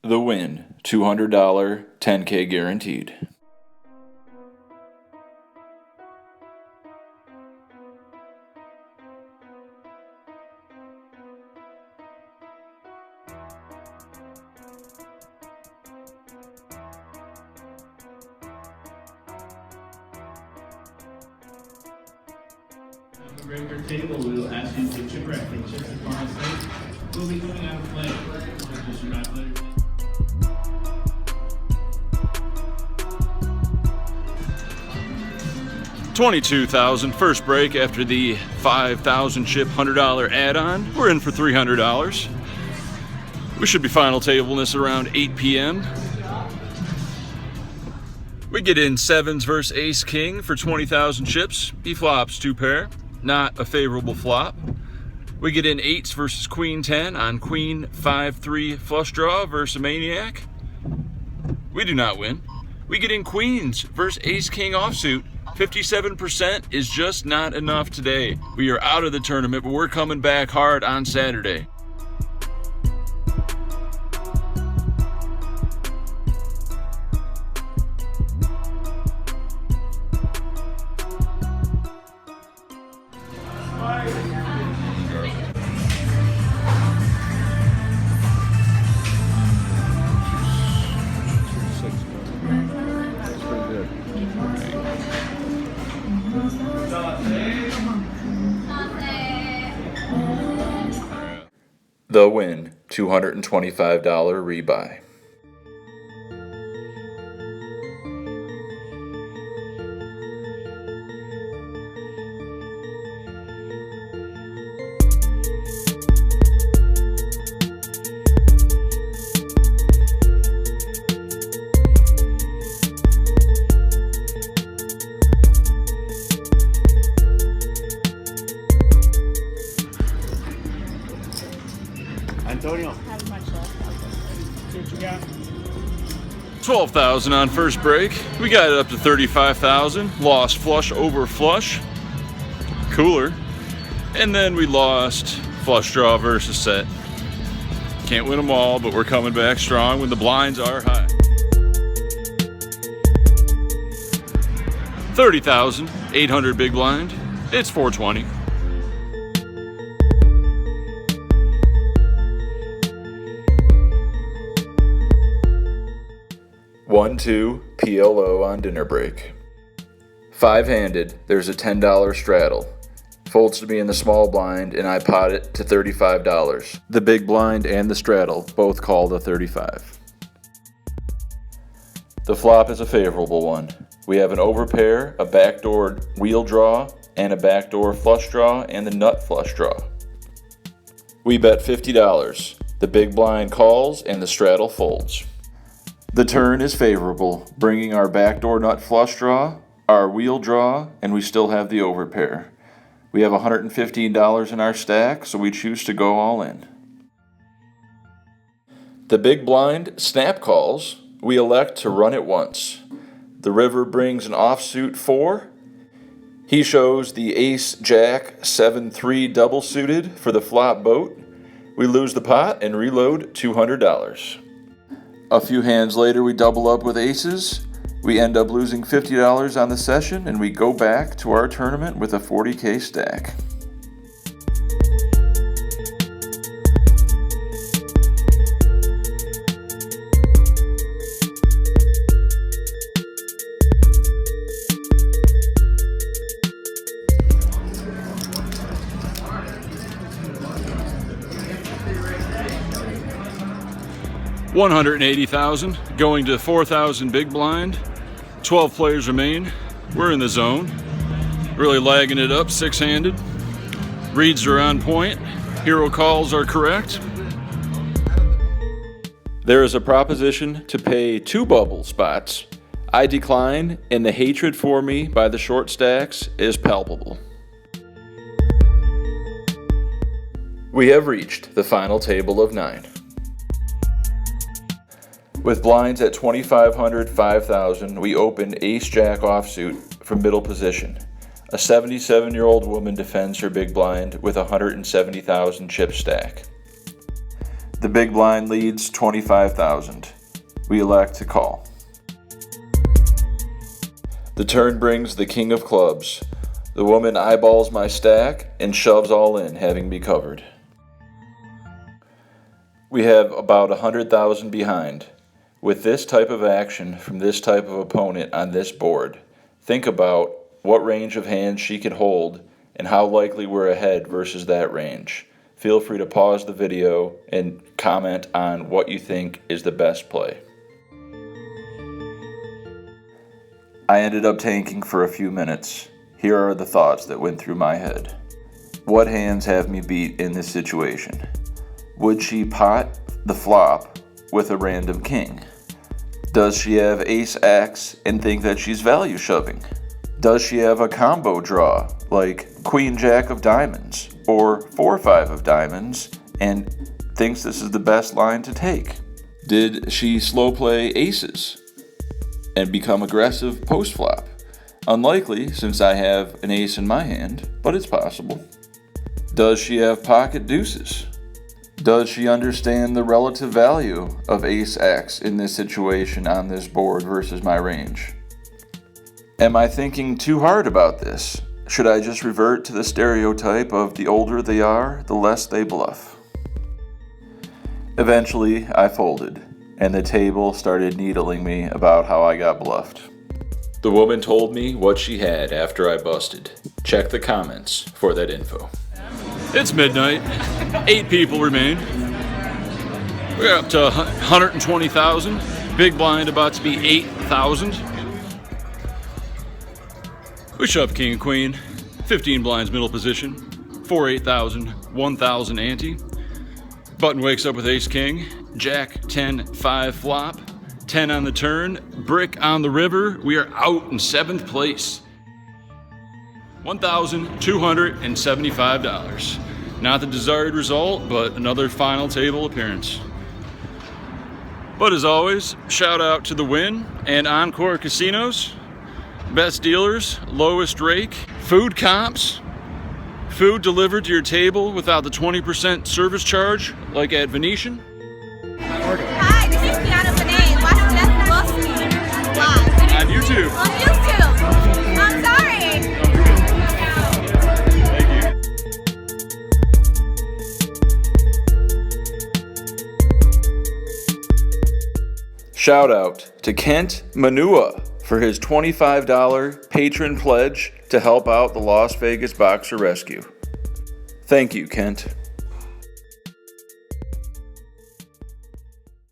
The win, $200 10K guaranteed. On the regular table, we will ask you to put your bracket chips in front of us. We'll be going out of play. Just your right letter. $22,000 first break after the 5,000 chip $100 add-on. We're in for $300. We should be final tabling this around 8 p.m. We get in sevens versus ace king for 20,000 chips. He flops 2 pair, not a favorable flop. We get in eights versus queen 10 on queen 5-3 flush draw versus a maniac. We do not win. We get in queens versus ace king offsuit. 57% is just not enough today. We are out of the tournament, but we're coming back hard on Saturday. The win, $225 rebuy. Antonio. Have much left. See what you got. 12,000 on first break. We got it up to 35,000. Lost flush over flush. Cooler. And then we lost flush draw versus set. Can't win them all, but we're coming back strong when the blinds are high. 30,000, 800 big blind. It's 420. $1-2 PLO on dinner break. 5-handed, there's a $10 straddle. Folds to me in the small blind and I pot it to $35. The big blind and the straddle both call the 35. The flop is a favorable one. We have an overpair, a backdoor wheel draw, and a backdoor flush draw and the nut flush draw. We bet $50. The big blind calls and the straddle folds. The turn is favorable, bringing our backdoor nut flush draw, our wheel draw, and we still have the overpair. We have $115 in our stack, so we choose to go all in. The big blind snap calls. We elect to run it once. The river brings an offsuit 4. He shows the ace-jack 7-3 double suited for the flop boat. We lose the pot and reload $200. A few hands later, we double up with aces. We end up losing $50 on the session, and we go back to our tournament with a 40K stack. $180,000 going to 4,000 big blind. 12 players remain. We're in the zone. Really lagging it up, 6-handed. Reads are on point. Hero calls are correct. There is a proposition to pay 2 bubble spots. I decline, and the hatred for me by the short stacks is palpable. We have reached the final table of 9. With blinds at 2,500, 5,000, we open ace-jack offsuit from middle position. A 77-year-old woman defends her big blind with a 170,000 chip stack. The big blind leads 25,000. We elect to call. The turn brings the king of clubs. The woman eyeballs my stack and shoves all in, having me covered. We have about 100,000 behind. With this type of action from this type of opponent on this board, think about what range of hands she can hold and how likely we're ahead versus that range. Feel free to pause the video and comment on what you think is the best play. I ended up tanking for a few minutes. Here are the thoughts that went through my head. What hands have me beat in this situation? Would she pot the flop with a random king? Does she have ace-x and think that she's value shoving? Does she have a combo draw like queen-jack of diamonds or 4-5 of diamonds and thinks this is the best line to take? Did she slow play aces and become aggressive post-flop? Unlikely, since I have an ace in my hand, but it's possible. Does she have pocket deuces? Does she understand the relative value of ace-x in this situation on this board versus my range? Am I thinking too hard about this? Should I just revert to the stereotype of the older they are, the less they bluff? Eventually, I folded, and the table started needling me about how I got bluffed. The woman told me what she had after I busted. Check the comments for that info. It's midnight. 8 people remain. We're up to 120,000. Big blind about to be 8,000. We shove king and queen. 15 blinds middle position. 4 8,000, 1,000 ante. Button wakes up with ace king. Jack 10 5 flop. 10 on the turn, brick on the river. We are out in 7th place. $1,275. Not the desired result, but another final table appearance. But as always, shout out to the Win and Encore Casinos. Best dealers, lowest rake, food comps, food delivered to your table without the 20% service charge, like at Venetian. Hi, this is Kiana Benet. Watch Let's Bust Me live. On YouTube. On YouTube. I'm sorry. Thank you. Shout out to Kent Manua for his $25 patron pledge to help out the Las Vegas Boxer Rescue. Thank you, Kent.